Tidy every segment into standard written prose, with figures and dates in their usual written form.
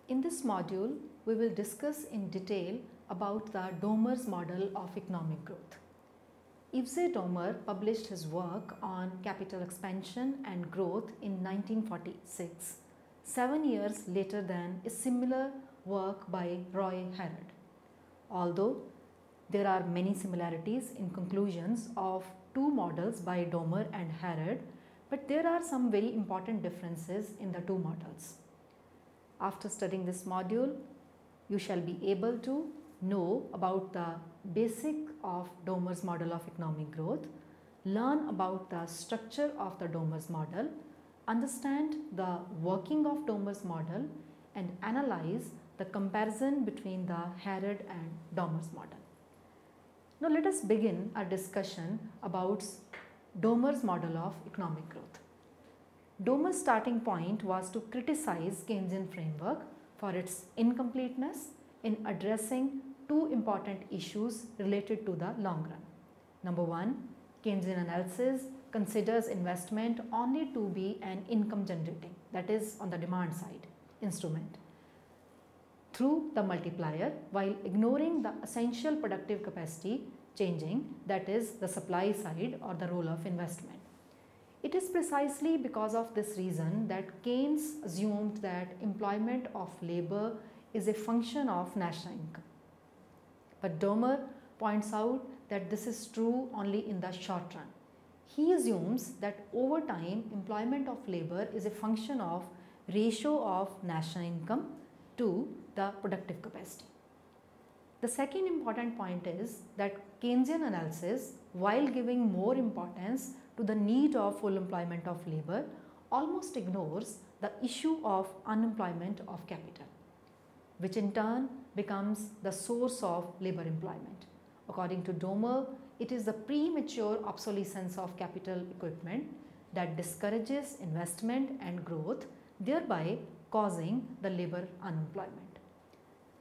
In this module, we will discuss in detail about the Domer's model of economic growth. Yves Domer published his work on capital expansion and growth in 1946, 7 years later than a similar work by Roy Harrod. Although there are many similarities in conclusions of two models by Domer and Harrod, but there are some very important differences in the two models. After studying this module, you shall be able to know about the basic of Domer's model of economic growth, learn about the structure of the Domer's model, understand the working of Domer's model, and analyze the comparison between the Harrod and Domer's model. Now let us begin our discussion about Domer's model of economic growth. Domer's starting point was to criticize Keynesian framework for its incompleteness in addressing two important issues related to the long run. Number one, Keynesian analysis considers investment only to be an income generating, that is on the demand side, instrument through the multiplier, while ignoring the essential productive capacity changing, that is the supply side or the role of investment. It is precisely because of this reason that Keynes assumed that employment of labor is a function of national income. But Domer points out that this is true only in the short run. He assumes that over time employment of labor is a function of ratio of national income to the productive capacity. The second important point is that Keynesian analysis, while giving more importance to the need of full employment of labor, almost ignores the issue of unemployment of capital, which in turn becomes the source of labor employment. According to Domer, it is the premature obsolescence of capital equipment that discourages investment and growth, thereby causing the labor unemployment.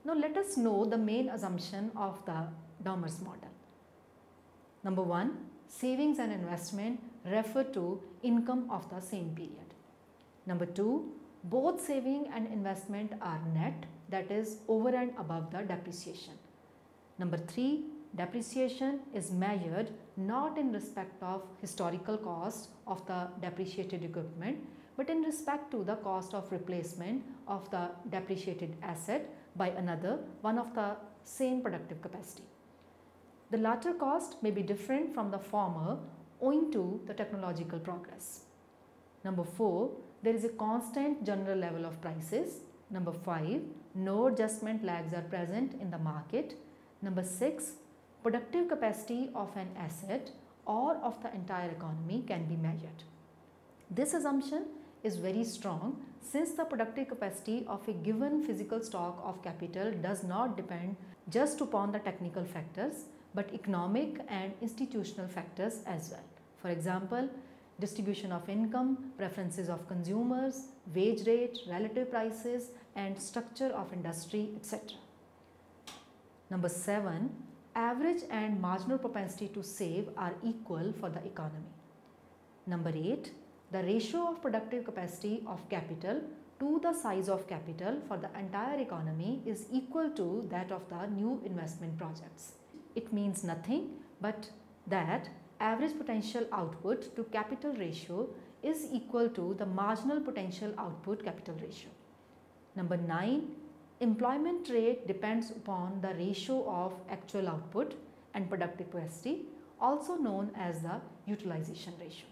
Now let us know the main assumption of the Domer's model. Number one, savings and investment refer to income of the same period. Number two, both saving and investment are net, that is over and above the depreciation. Number three, depreciation is measured not in respect of historical cost of the depreciated equipment, but in respect to the cost of replacement of the depreciated asset by another one of the same productive capacity. The latter cost may be different from the former owing to the technological progress. Number four, there is a constant general level of prices. Number five, no adjustment lags are present in the market. Number six, productive capacity of an asset or of the entire economy can be measured. This assumption is very strong since the productive capacity of a given physical stock of capital does not depend just upon the technical factors, but economic and institutional factors as well. For example, distribution of income, preferences of consumers, wage rate, relative prices, and structure of industry, etc. Number seven, average and marginal propensity to save are equal for the economy. Number eight, the ratio of productive capacity of capital to the size of capital for the entire economy is equal to that of the new investment projects. It means nothing but that average potential output to capital ratio is equal to the marginal potential output capital ratio. Number nine, employment rate depends upon the ratio of actual output and productive capacity, also known as the utilization ratio.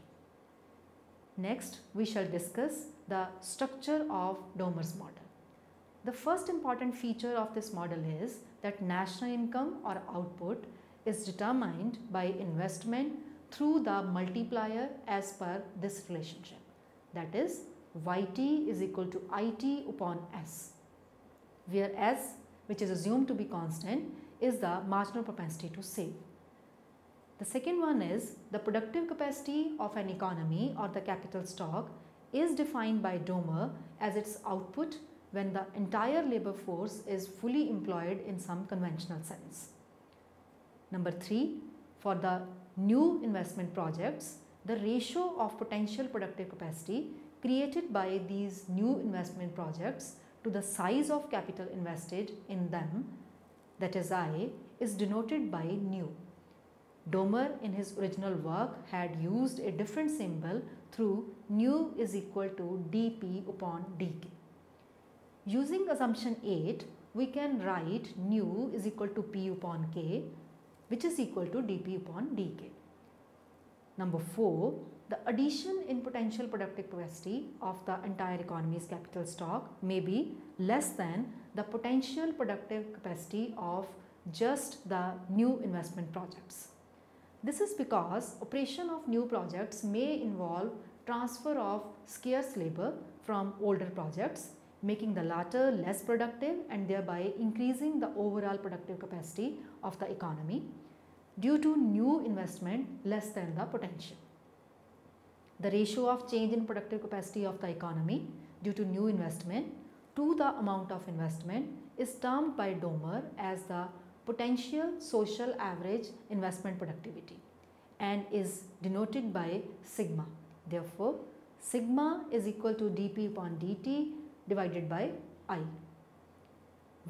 Next, we shall discuss the structure of Domer's model. The first important feature of this model is that national income or output is determined by investment through the multiplier as per this relationship, that is YT is equal to IT upon S, where S, which is assumed to be constant, is the marginal propensity to save. The second one is the productive capacity of an economy or the capital stock is defined by Domer as its output when the entire labor force is fully employed in some conventional sense. Number three, for the new investment projects, the ratio of potential productive capacity created by these new investment projects to the size of capital invested in them, that is I, is denoted by nu. Domer in his original work had used a different symbol through nu is equal to dp upon dk. Using assumption 8, we can write nu is equal to p upon k, which is equal to dp upon dk. Number 4, the addition in potential productive capacity of the entire economy's capital stock may be less than the potential productive capacity of just the new investment projects. This is because operation of new projects may involve transfer of scarce labor from older projects, making the latter less productive and thereby increasing the overall productive capacity of the economy due to new investment less than the potential. The ratio of change in productive capacity of the economy due to new investment to the amount of investment is termed by Domer as the potential social average investment productivity and is denoted by sigma. Therefore, sigma is equal to dp upon dt divided by I,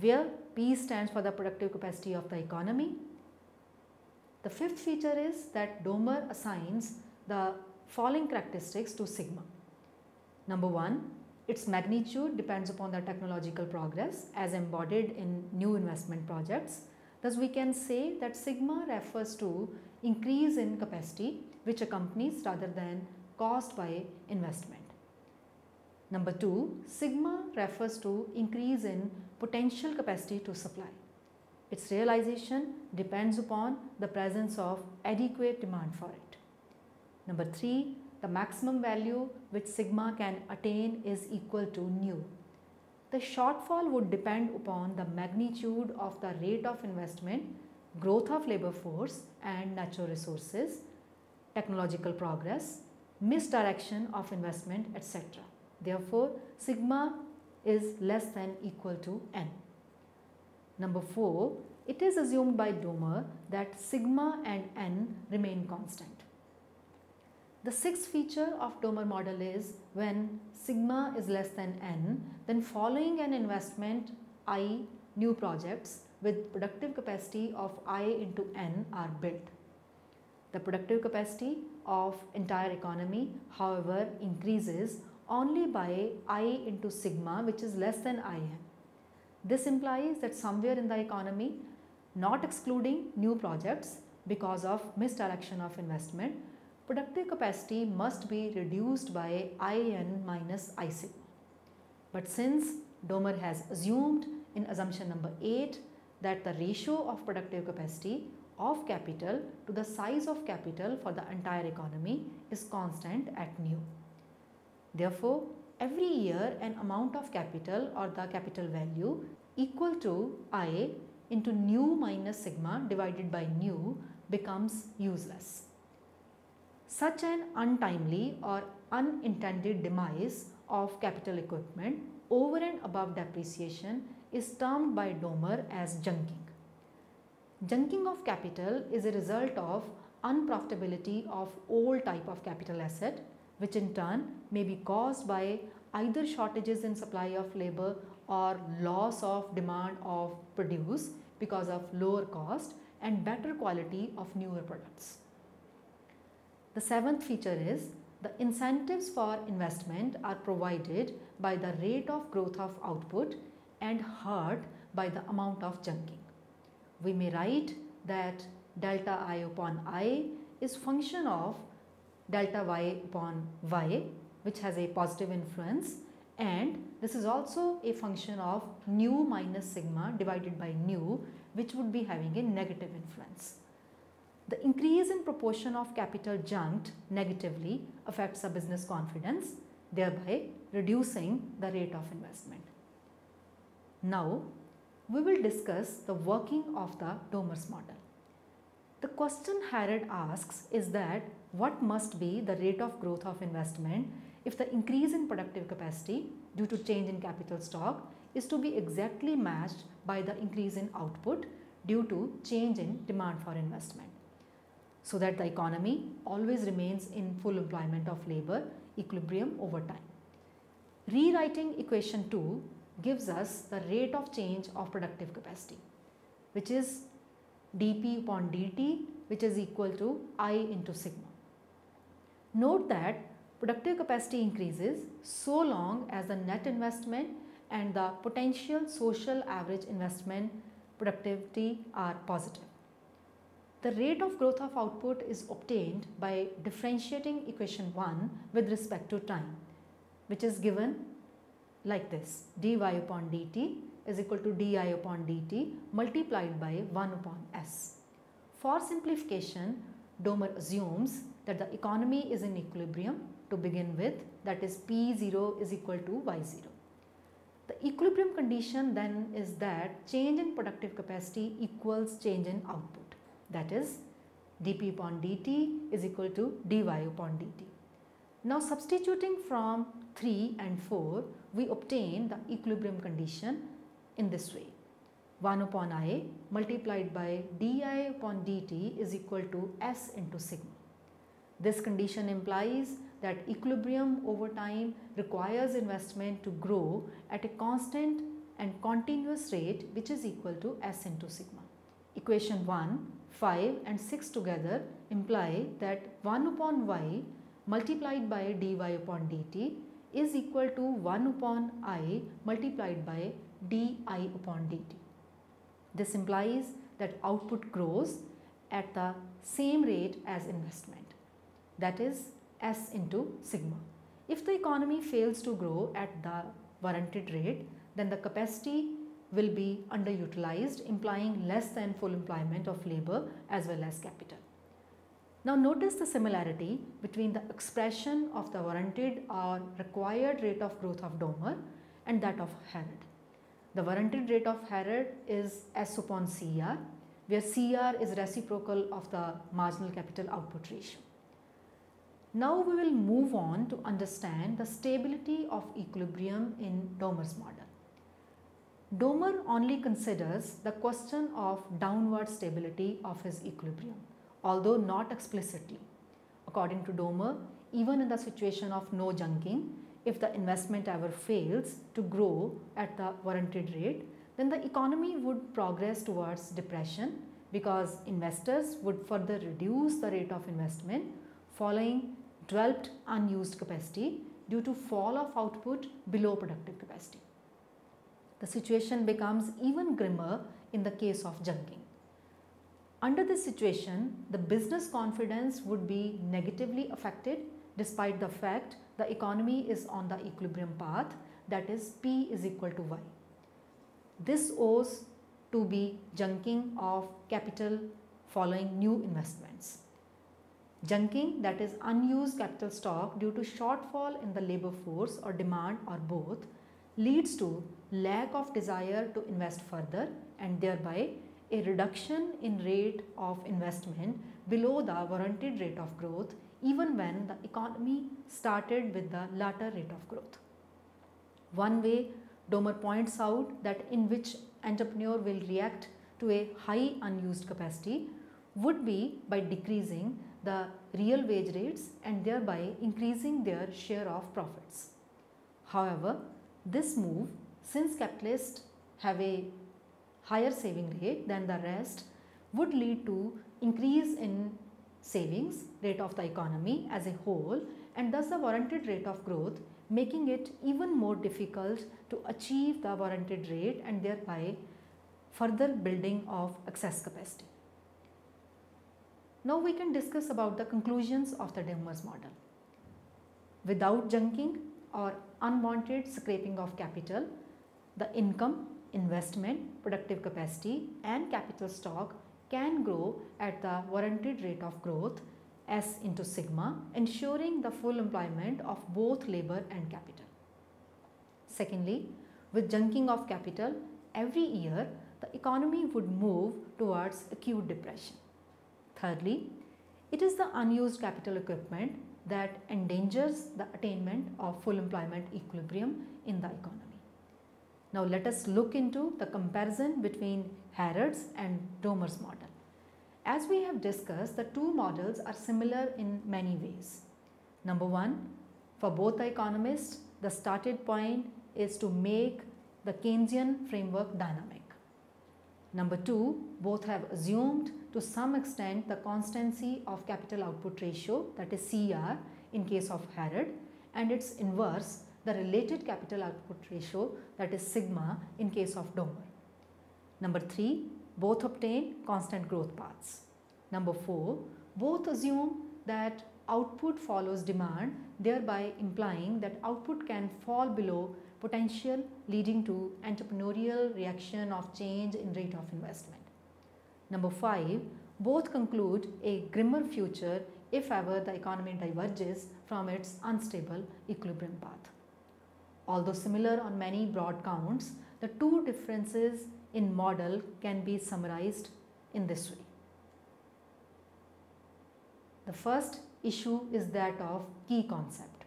where P stands for the productive capacity of the economy. The fifth feature is that Domer assigns the following characteristics to sigma. Number 1, its magnitude depends upon the technological progress as embodied in new investment projects. Thus, we can say that sigma refers to increase in capacity which accompanies rather than caused by investment. Number 2, sigma refers to increase in potential capacity to supply. Its realization depends upon the presence of adequate demand for it. Number 3, the maximum value which sigma can attain is equal to nu. The shortfall would depend upon the magnitude of the rate of investment, growth of labor force and natural resources, technological progress, misdirection of investment, etc. Therefore, sigma is less than equal to n. Number 4, it is assumed by Domer that sigma and n remain constant. The sixth feature of Domer model is when sigma is less than n, then following an investment I new projects with productive capacity of I into n are built. The productive capacity of entire economy, however, increases only by I into sigma, which is less than In. This implies that somewhere in the economy, not excluding new projects because of misdirection of investment, productive capacity must be reduced by In minus I sigma. But since Domer has assumed in assumption number 8 that the ratio of productive capacity of capital to the size of capital for the entire economy is constant at nu. Therefore, every year an amount of capital or the capital value equal to I into nu minus sigma divided by nu becomes useless. Such an untimely or unintended demise of capital equipment over and above depreciation is termed by Domer as junking. Junking of capital is a result of unprofitability of old type of capital asset, which in turn may be caused by either shortages in supply of labor or loss of demand of produce because of lower cost and better quality of newer products. The seventh feature is the incentives for investment are provided by the rate of growth of output and hurt by the amount of junking. We may write that delta I upon I is function of delta Y upon Y, which has a positive influence, and this is also a function of nu minus sigma divided by nu, which would be having a negative influence. The increase in proportion of capital junked negatively affects the business confidence, thereby reducing the rate of investment. Now, we will discuss the working of the Domer's model. The question Harrod asks is that what must be the rate of growth of investment if the increase in productive capacity due to change in capital stock is to be exactly matched by the increase in output due to change in demand for investment, so that the economy always remains in full employment of labor equilibrium over time. Rewriting equation 2, gives us the rate of change of productive capacity, which is dP upon dt, which is equal to I into sigma. Note that productive capacity increases so long as the net investment and the potential social average investment productivity are positive. The rate of growth of output is obtained by differentiating equation 1 with respect to time, which is given like this: dy upon dt is equal to di upon dt multiplied by 1 upon s. For simplification, Domer assumes that the economy is in equilibrium to begin with, that is P0 is equal to Y0. The equilibrium condition then is that change in productive capacity equals change in output, that is dP upon dt is equal to dy upon dt. Now substituting from 3 and 4, we obtain the equilibrium condition in this way: 1 upon I multiplied by di upon dt is equal to S into sigma. This condition implies that equilibrium over time requires investment to grow at a constant and continuous rate, which is equal to S into sigma. Equation 1, 5 and 6 together imply that 1 upon y multiplied by dy upon dt is equal to 1 upon I multiplied by di upon dt. This implies that output grows at the same rate as investment, that is S into sigma. If the economy fails to grow at the warranted rate, then the capacity will be underutilized, implying less than full employment of labor as well as capital. Now notice the similarity between the expression of the warranted or required rate of growth of Domer and that of Harrod. The warranted rate of Harrod is S upon CR, where CR is reciprocal of the marginal capital output ratio. Now we will move on to understand the stability of equilibrium in Domer's model. Domer only considers the question of downward stability of his equilibrium, although not explicitly. According to Domer, even in the situation of no junking, if the investment ever fails to grow at the warranted rate, then the economy would progress towards depression, because investors would further reduce the rate of investment following developed unused capacity due to fall of output below productive capacity. The situation becomes even grimmer in the case of junking. Under this situation, the business confidence would be negatively affected despite the fact the economy is on the equilibrium path, that is P is equal to Y. This owes to be junking of capital following new investments. Junking, that is unused capital stock due to shortfall in the labor force or demand or both, leads to lack of desire to invest further and thereby a reduction in rate of investment below the warranted rate of growth, even when the economy started with the latter rate of growth. One way Domer points out that in which entrepreneur will react to a high unused capacity would be by decreasing the real wage rates and thereby increasing their share of profits. However, this move, since capitalists have a higher saving rate than the rest, would lead to increase in savings rate of the economy as a whole, and thus the warranted rate of growth, making it even more difficult to achieve the warranted rate and thereby further building of excess capacity. Now we can discuss about the conclusions of the Domer's model. Without junking or unwanted scraping of capital, the income, investment, productive capacity and capital stock can grow at the warranted rate of growth S into sigma, ensuring the full employment of both labor and capital. Secondly, with junking of capital, every year the economy would move towards acute depression. Thirdly, it is the unused capital equipment that endangers the attainment of full employment equilibrium in the economy. Now let us look into the comparison between Harrod's and Domer's model. As we have discussed, the two models are similar in many ways. Number one, for both the economists, the starting point is to make the Keynesian framework dynamic. Number 2, both have assumed to some extent the constancy of capital output ratio, that is CR in case of Harrod, and its inverse, the related capital output ratio, that is sigma in case of Domer. Number 3, both obtain constant growth paths. Number 4, both assume that output follows demand, thereby implying that output can fall below potential, leading to entrepreneurial reaction of change in rate of investment. Number 5, both conclude a grimmer future if ever the economy diverges from its unstable equilibrium path. Although similar on many broad counts, the two differences in model can be summarized in this way. The first issue is that of key concept.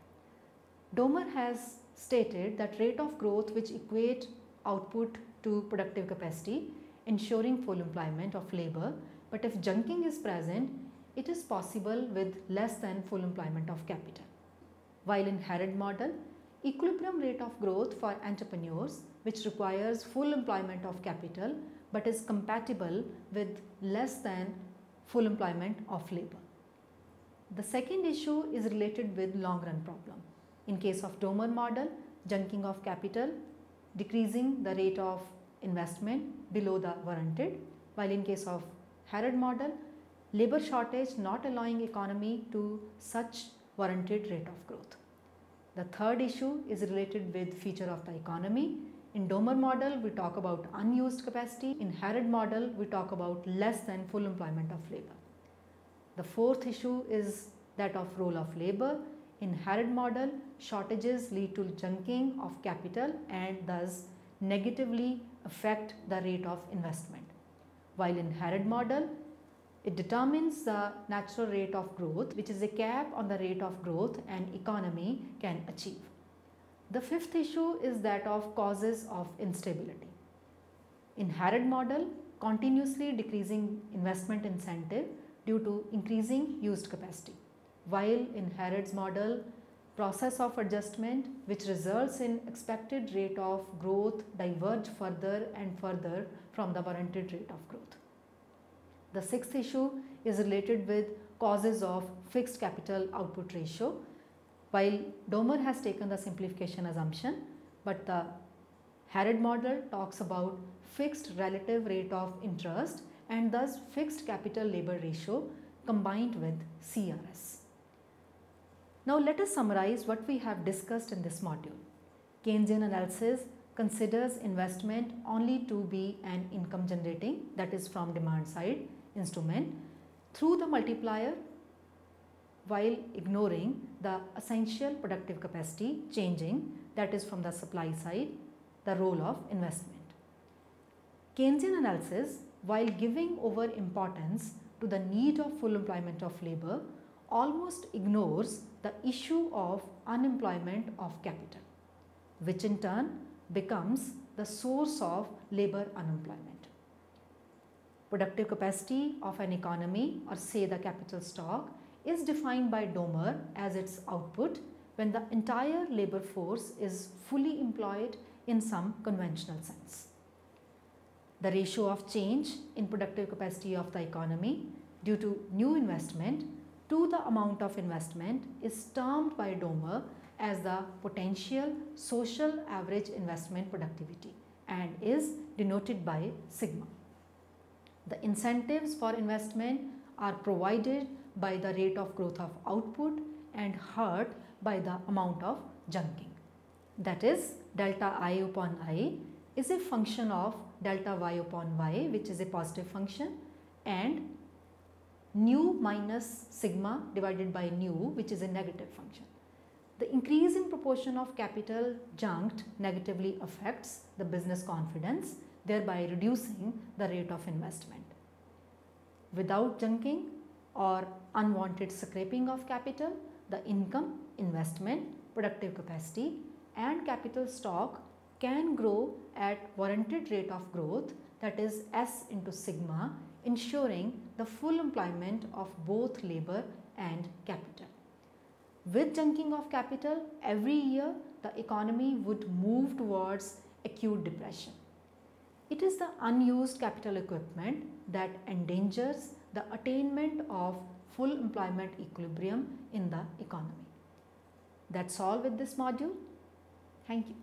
Domer has stated that rate of growth which equate output to productive capacity, ensuring full employment of labor, but if junking is present, it is possible with less than full employment of capital. While in Harrod model, equilibrium rate of growth for entrepreneurs which requires full employment of capital but is compatible with less than full employment of labor. The second issue is related with long run problem. In case of Domer model, junking of capital, decreasing the rate of investment below the warranted, while in case of Harrod model, labor shortage not allowing economy to such warranted rate of growth. The third issue is related with feature of the economy. In Domer model, we talk about unused capacity. In Harrod model, we talk about less than full employment of labor. The fourth issue is that of role of labor. In Harrod model, shortages lead to junking of capital and thus negatively affect the rate of investment. While in Harrod model, it determines the natural rate of growth, which is a cap on the rate of growth an economy can achieve. The fifth issue is that of causes of instability. In Harrod model, continuously decreasing investment incentive due to increasing used capacity, while in Harrod's model, process of adjustment which results in expected rate of growth diverge further and further from the warranted rate of growth. The sixth issue is related with causes of fixed capital output ratio. While Domer has taken the simplification assumption, but the Harrod model talks about fixed relative rate of interest and thus fixed capital labor ratio combined with CRS. Now let us summarize what we have discussed in this module. Keynesian analysis considers investment only to be an income generating, that is from demand side, instrument through the multiplier, while ignoring the essential productive capacity changing, that is from the supply side, the role of investment. Keynesian analysis, while giving over importance to the need of full employment of labor, almost ignores the issue of unemployment of capital, which in turn becomes the source of labor unemployment. Productive capacity of an economy, or say the capital stock, is defined by Domer as its output when the entire labor force is fully employed in some conventional sense. The ratio of change in productive capacity of the economy due to new investment to the amount of investment is termed by Domer as the potential social average investment productivity and is denoted by sigma. The incentives for investment are provided by the rate of growth of output and hurt by the amount of junking. That is, delta I upon I is a function of delta y upon y, which is a positive function, and nu minus sigma divided by nu, which is a negative function. The increase in proportion of capital junked negatively affects the business confidence, thereby reducing the rate of investment. Without junking or unwanted scraping of capital, the income, investment, productive capacity and capital stock can grow at warranted rate of growth, that is S into sigma, ensuring the full employment of both labor and capital. With junking of capital, every year the economy would move towards acute depression. It is the unused capital equipment that endangers the attainment of full employment equilibrium in the economy. That's all with this module. Thank you.